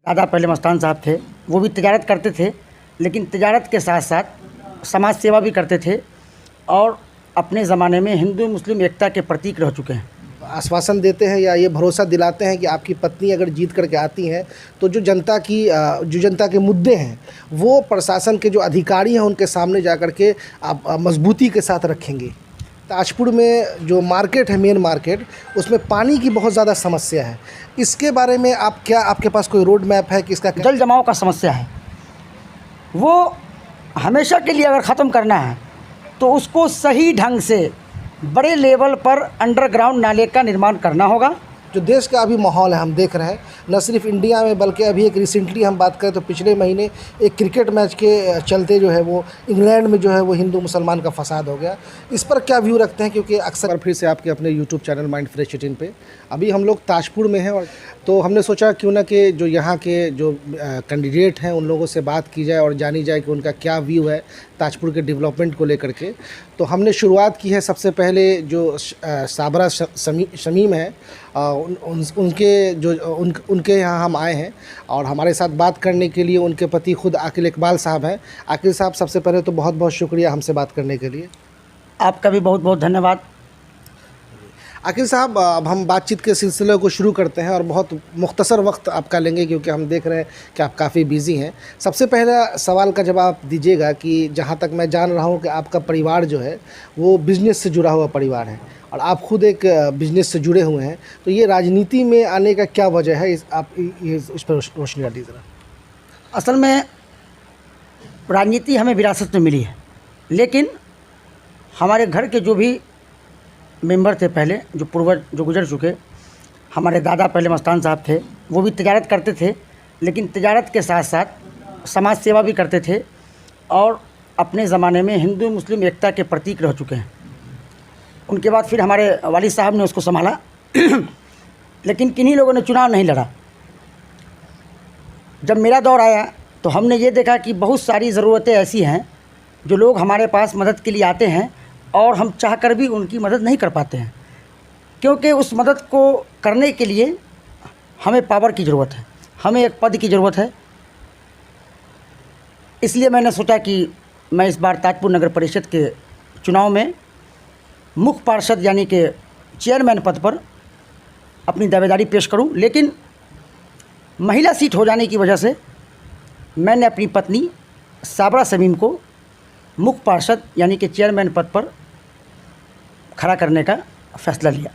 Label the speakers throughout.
Speaker 1: दादा पहले मस्तान साहब थे, वो भी तिजारत करते थे, लेकिन तिजारत के साथ साथ समाज सेवा भी करते थे और अपने ज़माने में हिंदू मुस्लिम एकता के प्रतीक रह चुके हैं।
Speaker 2: आश्वासन देते हैं या ये भरोसा दिलाते हैं कि आपकी पत्नी अगर जीत करके आती हैं तो जो जनता के मुद्दे हैं वो प्रशासन के जो अधिकारी हैं उनके सामने जा कर के आप मजबूती के साथ रखेंगे। ताजपुर में जो मार्केट है, मेन मार्केट, उसमें पानी की बहुत ज़्यादा समस्या है। इसके बारे में आपके पास कोई रोड मैप है कि इसका
Speaker 1: जल जमाव का समस्या है, वो हमेशा के लिए अगर ख़त्म करना है तो उसको सही ढंग से बड़े लेवल पर अंडरग्राउंड नाले का निर्माण करना होगा।
Speaker 2: जो देश का अभी माहौल है हम देख रहे हैं, न सिर्फ इंडिया में बल्कि अभी एक रिसेंटली हम बात करें तो पिछले महीने एक क्रिकेट मैच के चलते जो है वो इंग्लैंड में जो है वो हिंदू मुसलमान का फसाद हो गया। इस पर क्या व्यू रखते हैं? क्योंकि अक्सर फिर से आपके अपने यूट्यूब चैनल माइंड फ्रेश 18 पे अभी हम लोग ताजपुर में हैं, और तो हमने सोचा क्यों ना कि जो यहाँ के जो कैंडिडेट हैं उन लोगों से बात की जाए और जानी जाए कि उनका क्या व्यू है ताजपुर के डेवलपमेंट को लेकर के। तो हमने शुरुआत की है सबसे पहले जो साबरा शमीम है, उनके यहाँ हम आए हैं और हमारे साथ बात करने के लिए उनके पति खुद आकिल इकबाल साहब हैं। आकिल साहब, सबसे पहले तो बहुत बहुत शुक्रिया हमसे बात करने के लिए।
Speaker 1: आपका भी बहुत बहुत धन्यवाद।
Speaker 2: आकिल साहब, अब हम बातचीत के सिलसिले को शुरू करते हैं और बहुत मुख्तसर वक्त आपका लेंगे क्योंकि हम देख रहे हैं कि आप काफ़ी बिजी हैं। सबसे पहला सवाल का जवाब दीजिएगा कि जहाँ तक मैं जान रहा हूँ कि आपका परिवार जो है वो बिज़नेस से जुड़ा हुआ परिवार है और आप खुद एक बिज़नेस से जुड़े हुए हैं, तो ये राजनीति में आने का क्या वजह है? इस पर रोशनी डालिए ज़रा।
Speaker 1: असल में राजनीति हमें विरासत में मिली है, लेकिन हमारे घर के जो भी मेंबर थे पहले, जो पूर्वज जो गुजर चुके, हमारे दादा पहले मस्तान साहब थे, वो भी तिजारत करते थे, लेकिन तिजारत के साथ साथ समाज सेवा भी करते थे और अपने ज़माने में हिंदू मुस्लिम एकता के प्रतीक रह चुके हैं। उनके बाद फिर हमारे वालिद साहब ने उसको संभाला लेकिन किन्हीं लोगों ने चुनाव नहीं लड़ा। जब मेरा दौर आया तो हमने ये देखा कि बहुत सारी ज़रूरतें ऐसी हैं जो लोग हमारे पास मदद के लिए आते हैं और हम चाहकर भी उनकी मदद नहीं कर पाते हैं, क्योंकि उस मदद को करने के लिए हमें पावर की ज़रूरत है, हमें एक पद की ज़रूरत है। इसलिए मैंने सोचा कि मैं इस बार ताजपुर नगर परिषद के चुनाव में मुख्य पार्षद यानी कि चेयरमैन पद पर अपनी दावेदारी पेश करूं, लेकिन महिला सीट हो जाने की वजह से मैंने अपनी पत्नी साबरा शमीम को मुख्य पार्षद यानी कि चेयरमैन पद पर खड़ा करने का फैसला लिया।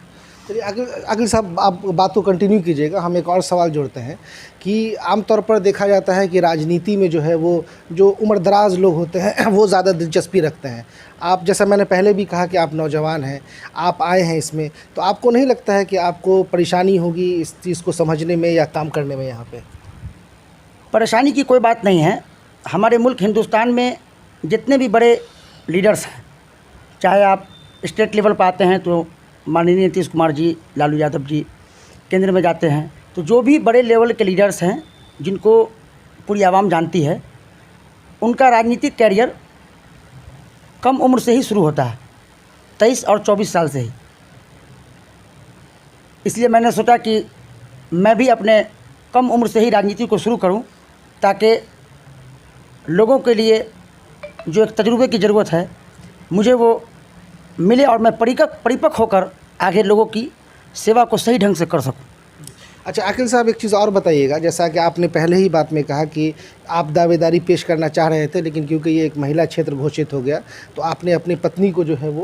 Speaker 2: चलिए अगिल साहब, आप बात को कंटिन्यू कीजिएगा। हम एक और सवाल जोड़ते हैं कि आमतौर पर देखा जाता है कि राजनीति में जो है वो जो उम्रदराज लोग होते हैं वो ज़्यादा दिलचस्पी रखते हैं। आप, जैसा मैंने पहले भी कहा कि आप नौजवान हैं, आप आए हैं इसमें, तो आपको नहीं लगता है कि आपको परेशानी होगी इस चीज़ को समझने में या काम करने में? यहाँ पे
Speaker 1: परेशानी की कोई बात नहीं है। हमारे मुल्क हिंदुस्तान में जितने भी बड़े लीडर्स हैं, चाहे आप स्टेट लेवल पर आते हैं तो माननीय नीतीश कुमार जी, लालू यादव जी, केंद्र में जाते हैं तो जो भी बड़े लेवल के लीडर्स हैं जिनको पूरी आवाम जानती है, उनका राजनीतिक कैरियर कम उम्र से ही शुरू होता है, 23 और 24 साल से ही। इसलिए मैंने सोचा कि मैं भी अपने कम उम्र से ही राजनीति को शुरू करूं, ताकि लोगों के लिए जो एक तजुर्बे की ज़रूरत है मुझे वो मिले और मैं परिपक्व होकर आगे लोगों की सेवा को सही ढंग से कर सकूं।
Speaker 2: अच्छा आकिल साहब, एक चीज़ और बताइएगा। जैसा कि आपने पहले ही बात में कहा कि आप दावेदारी पेश करना चाह रहे थे, लेकिन क्योंकि ये एक महिला क्षेत्र घोषित हो गया तो आपने अपनी पत्नी को जो है वो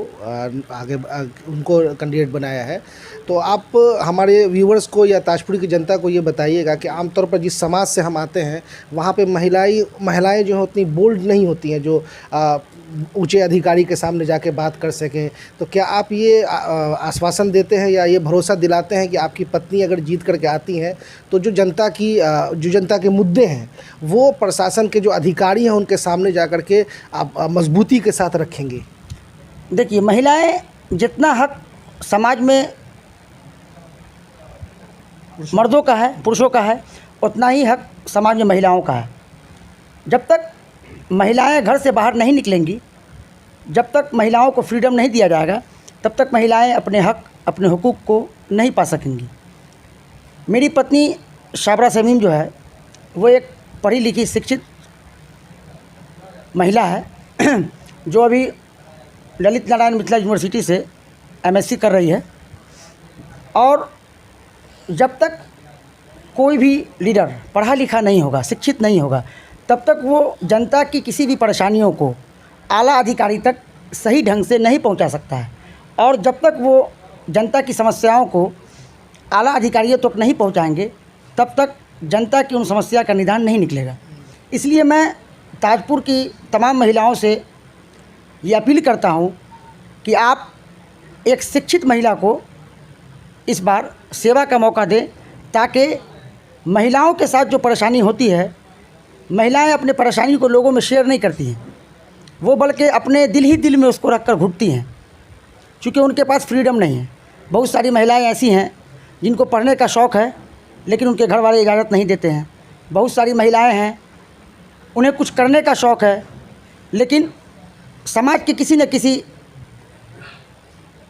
Speaker 2: उनको कैंडिडेट बनाया है। तो आप हमारे व्यूवर्स को या ताजपुर की जनता को ये बताइएगा कि आमतौर पर जिस समाज से हम आते हैं वहाँ पे महिलाएं जो हैं उतनी बोल्ड नहीं होती हैं जो ऊंचे अधिकारी के सामने जाके बात कर सकें। तो क्या आप ये आश्वासन देते हैं या ये भरोसा दिलाते हैं कि आपकी पत्नी अगर जीत करके आती हैं तो जो जनता के मुद्दे हैं वो प्रशासन के जो अधिकारी हैं उनके सामने जा कर के आप मजबूती के साथ रखेंगे?
Speaker 1: देखिए, महिलाएं जितना हक समाज में मर्दों का है, पुरुषों का है, उतना ही हक समाज में महिलाओं का है। जब तक महिलाएं घर से बाहर नहीं निकलेंगी, जब तक महिलाओं को फ्रीडम नहीं दिया जाएगा, तब तक महिलाएं अपने हक, अपने हुकूक को नहीं पा सकेंगी। मेरी पत्नी साबरा शमीम जो है वो एक पढ़ी लिखी शिक्षित महिला है जो अभी ललित नारायण मिथिला यूनिवर्सिटी से एमएससी कर रही है। और जब तक कोई भी लीडर पढ़ा लिखा नहीं होगा, शिक्षित नहीं होगा, तब तक वो जनता की किसी भी परेशानियों को आला अधिकारी तक सही ढंग से नहीं पहुंचा सकता है। और जब तक वो जनता की समस्याओं को आला अधिकारियों तक नहीं पहुंचाएंगे, तब तक जनता की उन समस्या का निदान नहीं निकलेगा। इसलिए मैं ताजपुर की तमाम महिलाओं से ये अपील करता हूं कि आप एक शिक्षित महिला को इस बार सेवा का मौका दें, ताकि महिलाओं के साथ जो परेशानी होती है, महिलाएं अपने परेशानी को लोगों में शेयर नहीं करती हैं, वो बल्कि अपने दिल ही दिल में उसको रख कर घुटती हैं, क्योंकि उनके पास फ्रीडम नहीं है। बहुत सारी महिलाएं ऐसी हैं जिनको पढ़ने का शौक़ है, लेकिन उनके घर वाले इजाज़त नहीं देते हैं। बहुत सारी महिलाएं हैं उन्हें कुछ करने का शौक़ है, लेकिन समाज के किसी न किसी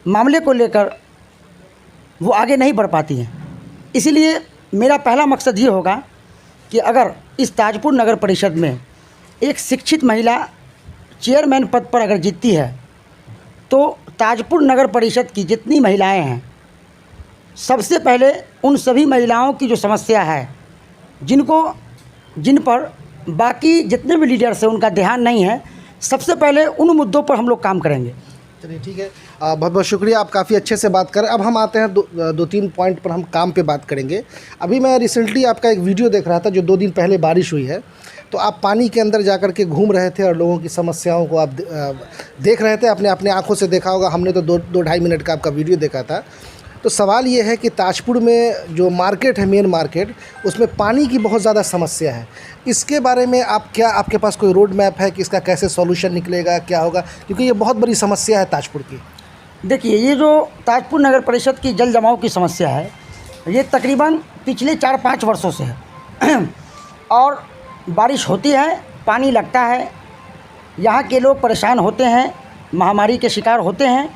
Speaker 1: मामले को लेकर वो आगे नहीं बढ़ पाती हैं। इसीलिए मेरा पहला मकसद ये होगा कि अगर इस ताजपुर नगर परिषद में एक शिक्षित महिला चेयरमैन पद पर अगर जीतती है, तो ताजपुर नगर परिषद की जितनी महिलाएं हैं, सबसे पहले उन सभी महिलाओं की जो समस्या है, जिन पर बाकी जितने भी लीडर्स हैं उनका ध्यान नहीं है, सबसे पहले उन मुद्दों पर हम लोग काम करेंगे।
Speaker 2: चलिए ठीक है, बहुत बहुत शुक्रिया, आप काफ़ी अच्छे से बात करें। अब हम आते हैं दो तीन पॉइंट पर हम काम पे बात करेंगे। अभी मैं रिसेंटली आपका एक वीडियो देख रहा था, जो 2 दिन पहले बारिश हुई है, तो आप पानी के अंदर जाकर के घूम रहे थे और लोगों की समस्याओं को आप देख रहे थे, अपने आंखों से देखा होगा। हमने तो 2-2.5 मिनट का आपका वीडियो देखा था। तो सवाल ये है कि ताजपुर में जो मार्केट है, मेन मार्केट, उसमें पानी की बहुत ज़्यादा समस्या है। इसके बारे में आपके पास कोई रोड मैप है कि इसका कैसे सॉल्यूशन निकलेगा, क्या होगा? क्योंकि ये बहुत बड़ी समस्या है ताजपुर की।
Speaker 1: देखिए, ये जो ताजपुर नगर परिषद की जल जमाव की समस्या है, ये तकरीबन पिछले 4-5 वर्षों से है। और बारिश होती है, पानी लगता है, यहाँ के लोग परेशान होते हैं, महामारी के शिकार होते हैं।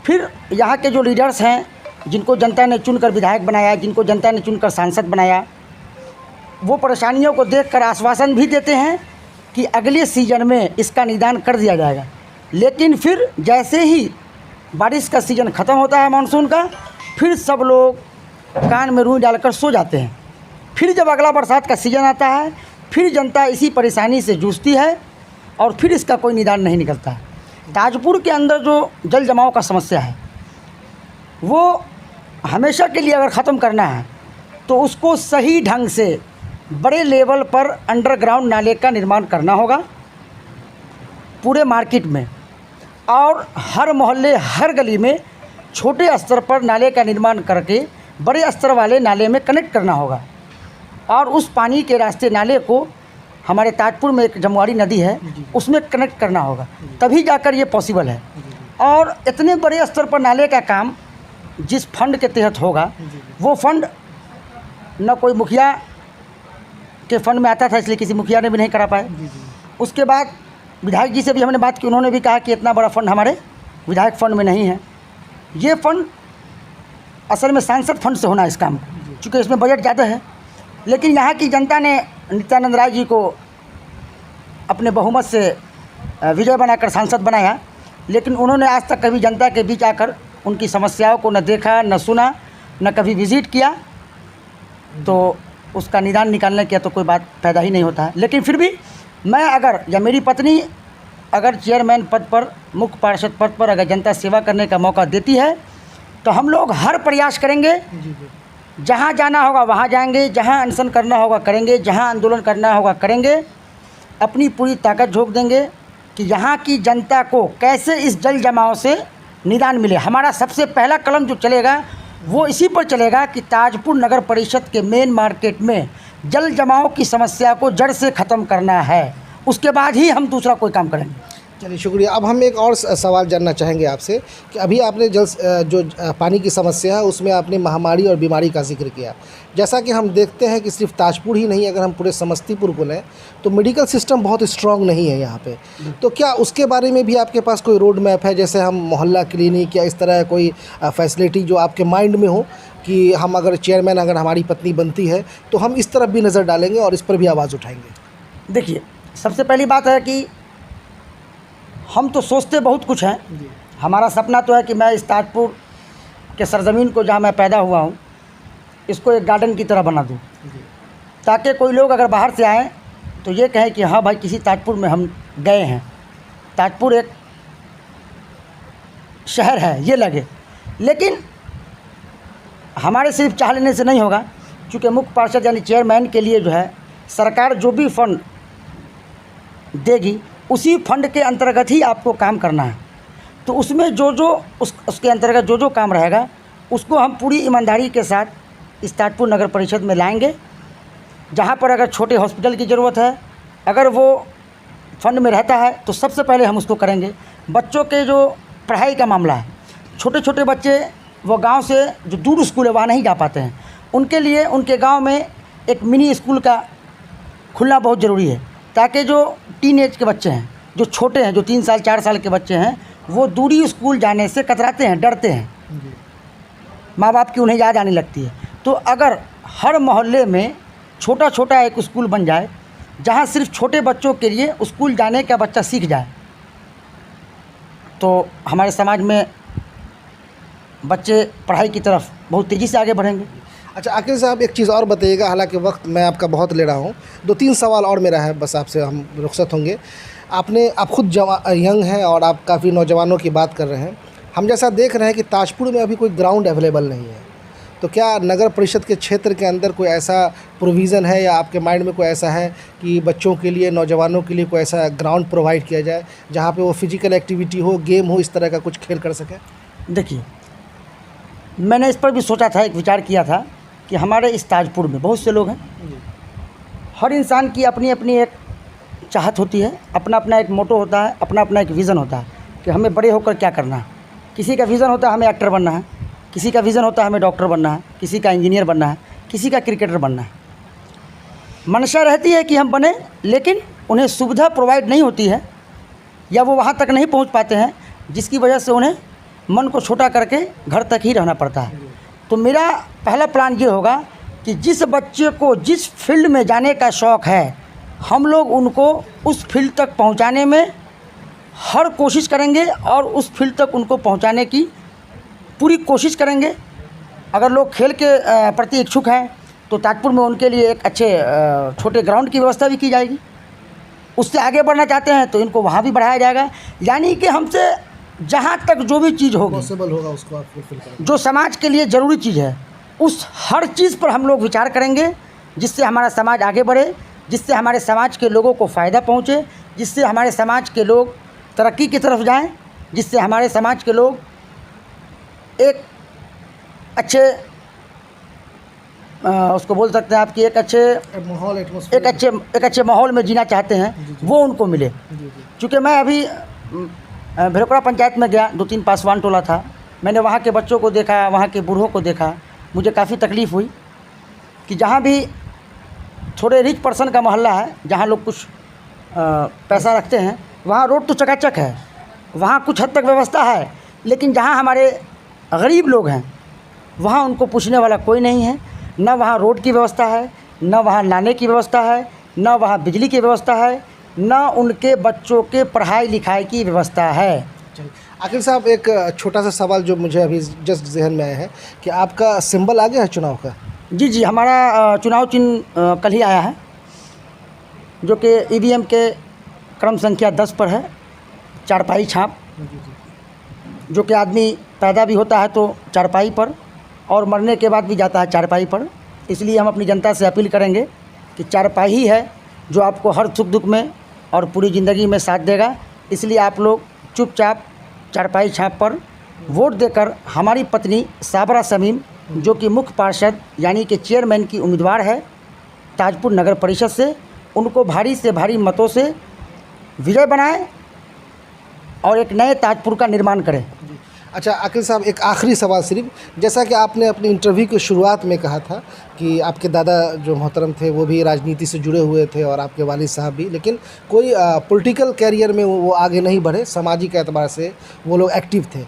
Speaker 1: फिर यहाँ के जो लीडर्स हैं, जिनको जनता ने चुनकर विधायक बनाया, जिनको जनता ने चुनकर सांसद बनाया, वो परेशानियों को देखकर आश्वासन भी देते हैं कि अगले सीज़न में इसका निदान कर दिया जाएगा। लेकिन फिर जैसे ही बारिश का सीज़न ख़त्म होता है, मानसून का, फिर सब लोग कान में रुई डालकर सो जाते हैं। फिर जब अगला बरसात का सीज़न आता है, फिर जनता इसी परेशानी से जूझती है और फिर इसका कोई निदान नहीं निकलता है। ताजपुर के अंदर जो जल जमाव का समस्या है, वो हमेशा के लिए अगर ख़त्म करना है, तो उसको सही ढंग से बड़े लेवल पर अंडरग्राउंड नाले का निर्माण करना होगा पूरे मार्केट में, और हर मोहल्ले, हर गली में छोटे स्तर पर नाले का निर्माण करके बड़े स्तर वाले नाले में कनेक्ट करना होगा। और उस पानी के रास्ते नाले को हमारे ताजपुर में एक जमुआरी नदी है, उसमें कनेक्ट करना होगा, तभी जाकर ये पॉसिबल है। और इतने बड़े स्तर पर नाले का काम जिस फंड के तहत होगा, वो फंड न कोई मुखिया के फंड में आता था, इसलिए किसी मुखिया ने भी नहीं करा पाए। उसके बाद विधायक जी से भी हमने बात की, उन्होंने भी कहा कि इतना बड़ा फंड हमारे विधायक फंड में नहीं है। ये फंड असल में सांसद फंड से होना है इस काम, चूँकि इसमें बजट ज़्यादा है। लेकिन यहाँ की जनता ने नित्यानंद राय जी को अपने बहुमत से विजय बनाकर सांसद बनाया, लेकिन उन्होंने आज तक कभी जनता के बीच आकर उनकी समस्याओं को न देखा, न सुना, न कभी विज़िट किया, तो उसका निदान निकालने की तो कोई बात पैदा ही नहीं होता है। लेकिन फिर भी मैं अगर, या मेरी पत्नी अगर चेयरमैन पद पर, मुख्य पार्षद पद पर अगर जनता सेवा करने का मौका देती है, तो हम लोग हर प्रयास करेंगे, जहाँ जाना होगा वहाँ जाएंगे, जहाँ अनशन करना होगा करेंगे, जहाँ आंदोलन करना होगा करेंगे, अपनी पूरी ताकत झोंक देंगे कि यहाँ की जनता को कैसे इस जल जमाव से निदान मिले। हमारा सबसे पहला कलम जो चलेगा वो इसी पर चलेगा कि ताजपुर नगर परिषद के मेन मार्केट में जल जमाव की समस्या को जड़ से ख़त्म करना है, उसके बाद ही हम दूसरा कोई काम करेंगे।
Speaker 2: चलिए शुक्रिया। अब हम एक और सवाल जानना चाहेंगे आपसे कि अभी आपने जो पानी की समस्या है उसमें आपने महामारी और बीमारी का जिक्र किया। जैसा कि हम देखते हैं कि सिर्फ ताजपुर ही नहीं, अगर हम पूरे समस्तीपुर को लें तो मेडिकल सिस्टम बहुत स्ट्रांग नहीं है यहाँ पे। तो क्या उसके बारे में भी आपके पास कोई रोड मैप है, जैसे हम मोहल्ला क्लिनिक या इस तरह कोई फैसिलिटी जो आपके माइंड में हो, कि हम अगर चेयरमैन अगर हमारी पत्नी बनती है तो हम इस तरफ भी नज़र डालेंगे और इस पर भी आवाज़ उठाएंगे?
Speaker 1: देखिए, सबसे पहली बात है कि हम तो सोचते बहुत कुछ हैं। हमारा सपना तो है कि मैं इस ताजपुर के सरज़मीन को, जहाँ मैं पैदा हुआ हूँ, इसको एक गार्डन की तरह बना दूँ, ताकि कोई लोग अगर बाहर से आएँ तो ये कहें कि हाँ भाई, किसी ताजपुर में हम गए हैं, ताजपुर एक शहर है, ये लगे। लेकिन हमारे सिर्फ चाह लेने से नहीं होगा, क्योंकि मुख्य पार्षद यानी चेयरमैन के लिए जो है सरकार जो भी फंड देगी उसी फंड के अंतर्गत ही आपको काम करना है। तो उसमें जो जो उसके अंतर्गत जो जो काम रहेगा उसको हम पूरी ईमानदारी के साथ इस ताजपुर नगर परिषद में लाएंगे। जहाँ पर अगर छोटे हॉस्पिटल की ज़रूरत है, अगर वो फंड में रहता है तो सबसे पहले हम उसको करेंगे। बच्चों के जो पढ़ाई का मामला है, छोटे छोटे बच्चे वो गांव से जो दूर स्कूल है वहाँ नहीं जा पाते हैं, उनके लिए उनके गांव में एक मिनी स्कूल का खुलना बहुत ज़रूरी है, ताकि जो टीन एज के बच्चे हैं, जो छोटे हैं, जो 3 साल 4 साल के बच्चे हैं, वो दूरी स्कूल जाने से कतराते हैं, डरते हैं, माँ बाप की उन्हें याद आने लगती है। तो अगर हर मोहल्ले में छोटा छोटा एक स्कूल बन जाए, जहाँ सिर्फ छोटे बच्चों के लिए स्कूल जाने का बच्चा सीख जाए, तो हमारे समाज में बच्चे पढ़ाई की तरफ बहुत तेज़ी से आगे बढ़ेंगे।
Speaker 2: अच्छा आकिल साहब, एक चीज़ और बताइएगा, हालांकि वक्त मैं आपका बहुत ले रहा हूँ, 2-3 सवाल और मेरा है, बस आपसे हम रुखसत होंगे। आप खुद यंग हैं और आप काफ़ी नौजवानों की बात कर रहे हैं। हम जैसा देख रहे हैं कि ताजपुर में अभी कोई ग्राउंड अवेलेबल नहीं है, तो क्या नगर परिषद के क्षेत्र के अंदर कोई ऐसा प्रोविज़न है या आपके माइंड में कोई ऐसा है कि बच्चों के लिए, नौजवानों के लिए कोई ऐसा ग्राउंड प्रोवाइड किया जाए जहाँ पे वो फिजिकल एक्टिविटी हो, गेम हो, इस तरह का कुछ खेल कर सकें?
Speaker 1: देखिए, मैंने इस पर भी सोचा था, एक विचार किया था कि हमारे इस ताजपुर में बहुत से लोग हैं, हर इंसान की अपनी अपनी एक चाहत होती है, अपना अपना एक मोटो होता है, अपना अपना एक विज़न होता है कि हमें बड़े होकर क्या करना है। किसी का विज़न होता है हमें एक्टर बनना है, किसी का विज़न होता है हमें डॉक्टर बनना है, किसी का इंजीनियर बनना है, किसी का क्रिकेटर बनना है। मंशा रहती है कि हम बने, लेकिन उन्हें सुविधा प्रोवाइड नहीं होती है या वो वहाँ तक नहीं पहुँच पाते हैं, जिसकी वजह से उन्हें मन को छोटा करके घर तक ही रहना पड़ता है। तो मेरा पहला प्लान ये होगा कि जिस बच्चे को जिस फील्ड में जाने का शौक़ है, हम लोग उनको उस फील्ड तक पहुंचाने में हर कोशिश करेंगे और उस फील्ड तक उनको पहुंचाने की पूरी कोशिश करेंगे। अगर लोग खेल के प्रति इच्छुक हैं तो ताजपुर में उनके लिए एक अच्छे छोटे ग्राउंड की व्यवस्था भी की जाएगी। उससे आगे बढ़ना चाहते हैं तो इनको वहाँ भी बढ़ाया जाएगा। यानी कि हमसे जहाँ तक जो भी चीज़ होगी
Speaker 2: पॉसिबल होगा उसको आप फुलफिल करेंगे,
Speaker 1: जो समाज के लिए ज़रूरी चीज़ है, उस हर चीज़ पर हम लोग विचार करेंगे, जिससे हमारा समाज आगे बढ़े, जिससे हमारे समाज के लोगों को फ़ायदा पहुँचे, जिससे हमारे समाज के लोग तरक्की की तरफ जाएं, जिससे हमारे समाज के लोग एक अच्छे उसको बोल सकते हैं आपकी एक अच्छे माहौल में जीना चाहते हैं, वो उनको मिले। क्योंकि मैं अभी भेड़ोकड़ा पंचायत में गया, 2-3 पासवान टोला था, मैंने वहाँ के बच्चों को देखा, वहाँ के बूढ़ों को देखा, मुझे काफ़ी तकलीफ़ हुई कि जहाँ भी थोड़े रिच पर्सन का मोहल्ला है, जहाँ लोग कुछ पैसा रखते हैं, वहाँ रोड तो चकाचक है, वहाँ कुछ हद तक व्यवस्था है, लेकिन जहाँ हमारे गरीब लोग हैं वहाँ उनको पूछने वाला कोई नहीं है। न वहाँ रोड की व्यवस्था है, न वहाँ नाले की व्यवस्था है, न वहाँ बिजली की व्यवस्था है, न उनके बच्चों के पढ़ाई लिखाई की व्यवस्था है।
Speaker 2: आकिल साहब, एक छोटा सा सवाल जो मुझे अभी जस्ट जहन में आया है कि आपका सिंबल आ गया है चुनाव का?
Speaker 1: जी, हमारा चुनाव चिन्ह कल ही आया है, जो कि ईवीएम के क्रम संख्या 10 पर है, चारपाई छाप, जो कि आदमी पैदा भी होता है तो चारपाई पर और मरने के बाद भी जाता है चारपाई पर। इसलिए हम अपनी जनता से अपील करेंगे कि चारपाई ही है जो आपको हर सुख दुख में और पूरी ज़िंदगी में साथ देगा। इसलिए आप लोग चुपचाप चारपाई छाप पर वोट देकर हमारी पत्नी साबरा शमीम, जो कि मुख्य पार्षद यानी कि चेयरमैन की उम्मीदवार है ताजपुर नगर परिषद से, उनको भारी से भारी मतों से विजय बनाएं और एक नए ताजपुर का निर्माण करें।
Speaker 2: अच्छा आकिल साहब, एक आखिरी सवाल सिर्फ, जैसा कि आपने अपनी इंटरव्यू की शुरुआत में कहा था कि आपके दादा जो मोहतरम थे वो भी राजनीति से जुड़े हुए थे और आपके वालिद साहब भी, लेकिन कोई पॉलिटिकल कैरियर में वो आगे नहीं बढ़े, सामाजिक एतबार से वो लोग एक्टिव थे।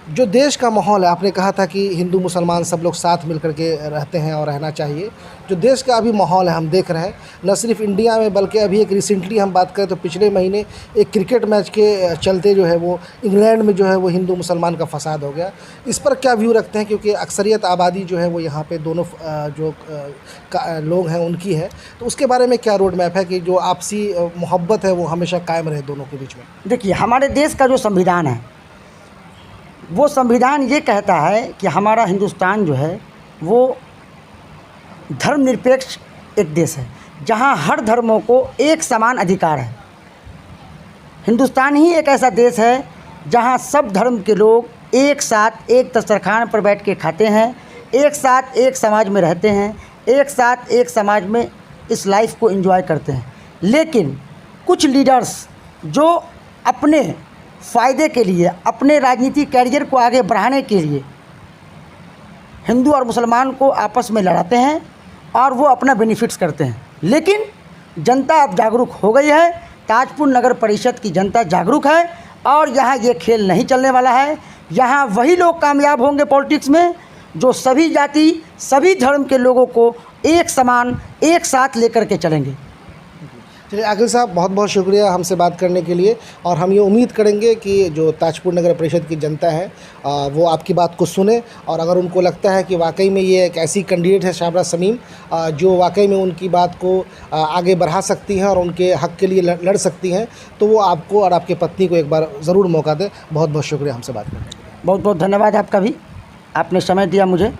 Speaker 2: जो देश का माहौल है, आपने कहा था कि हिंदू मुसलमान सब लोग साथ मिलकर के रहते हैं और रहना चाहिए। जो देश का अभी माहौल है हम देख रहे हैं, न सिर्फ इंडिया में बल्कि अभी एक रिसेंटली हम बात करें तो पिछले महीने एक क्रिकेट मैच के चलते जो है वो इंग्लैंड में जो है वो हिंदू मुसलमान का फसाद हो गया। इस पर क्या व्यू रखते हैं, क्योंकि अक्सरियत आबादी जो है वो यहाँ पे दोनों लोग हैं उनकी है, तो उसके बारे में क्या रोड मैप है कि जो आपसी मोहब्बत है वो हमेशा कायम रहे दोनों के बीच में?
Speaker 1: देखिए, हमारे देश का जो संविधान है वो संविधान ये कहता है कि हमारा हिंदुस्तान जो है वो धर्मनिरपेक्ष एक देश है, जहाँ हर धर्मों को एक समान अधिकार है। हिंदुस्तान ही एक ऐसा देश है जहाँ सब धर्म के लोग एक साथ एक दस्तरखान पर बैठ के खाते हैं, एक साथ एक समाज में रहते हैं, एक साथ एक समाज में इस लाइफ को एंजॉय करते हैं। लेकिन कुछ लीडर्स जो अपने फ़ायदे के लिए, अपने राजनीतिक कैरियर को आगे बढ़ाने के लिए हिंदू और मुसलमान को आपस में लड़ाते हैं और वो अपना बेनिफिट्स करते हैं। लेकिन जनता अब जागरूक हो गई है, ताजपुर नगर परिषद की जनता जागरूक है और यहाँ ये खेल नहीं चलने वाला है। यहाँ वही लोग कामयाब होंगे पॉलिटिक्स में जो सभी जाति, सभी धर्म के लोगों को एक समान, एक साथ लेकर के चलेंगे।
Speaker 2: चलिए आकिल साहब, बहुत बहुत शुक्रिया हमसे बात करने के लिए, और हम ये उम्मीद करेंगे कि जो ताजपुर नगर परिषद की जनता है वो आपकी बात को सुने, और अगर उनको लगता है कि वाकई में ये एक ऐसी कैंडिडेट है शाबरा समीम जो वाकई में उनकी बात को आगे बढ़ा सकती हैं और उनके हक़ के लिए लड़ सकती हैं, तो वो आपको और आपके पत्नी को एक बार ज़रूर मौका दें। बहुत बहुत शुक्रिया हमसे बात करने के लिए।
Speaker 1: बहुत बहुत धन्यवाद आपका भी, आपने समय दिया मुझे।